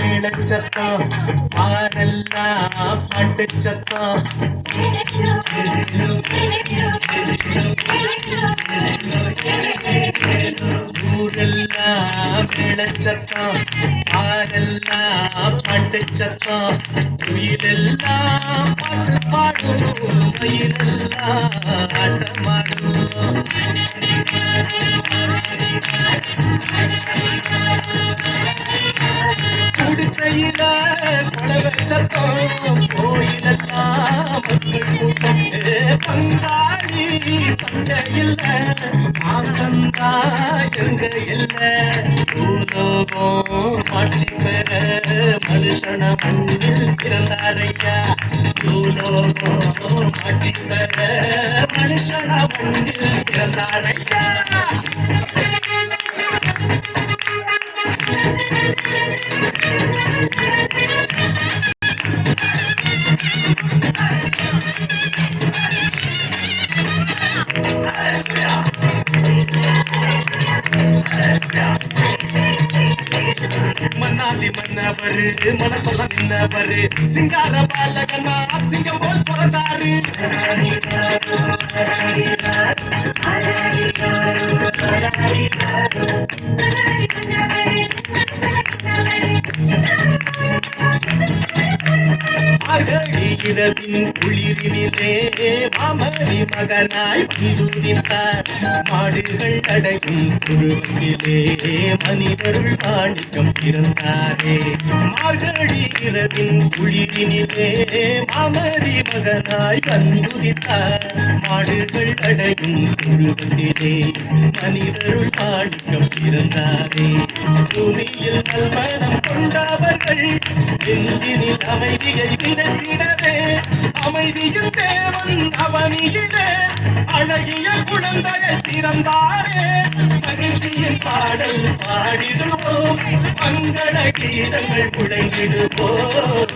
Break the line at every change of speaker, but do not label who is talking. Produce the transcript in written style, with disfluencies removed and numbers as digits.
மேளச்சத்தம் ஆரெல்லாம் பாட்டு சத்தம் ஊரெல்லாம் மேளச்சத்தம் ஆரெல்லாம் பாட்டு சத்தம் உயிரெல்லாம் பாட்டு பாடும் மயிலெல்லாம் ஆட்டமாடும் குடிசையில குழவை சத்தம் கோயிலெல்லாம் மக்கள் கூட்டம் பங்காளி சண்டையில் ஆசந்தா எங்க இல்ல பூலோகம் மாற்றி பெற மனுஷன மண்ணில் பிறந்தாரையா பூலோகம் மாற்றி பெற மனுஷன மண்ணில் பிறந்தாரையா மன்னாலி மன்னவரு மனசொல்ல நின்னவரு சிங்கார பாலகனா சிங்கம் போல் பிறந்தாரு இரவின் குளிரினிலே மாமரி மகனாய் வந்துதித்தார் மாடுகள் அடையும் குழுவிலே மனிதருள் மாணிக்கம் பிறந்தாரே மார்கழி இரவின் குளிரினிலே மாமரி மகனாய் வந்துதித்தார் மாடுகள் அடையும் குழுவிலே மனிதருள் மாணிக்கம் பிறந்தாரே துணியில் நல்மனம் கொண்டவர்கள் நெஞ்சினில் அமைதியை விதைத்திடவே அமைதியின் தேவன் அவனியிலே அழகிய குழந்தையை பிறந்தாரே மகிழ்ச்சியின் பாடல் பாடிடுவோம் மங்கள கீதங்கள் முழங்கிடுவோம்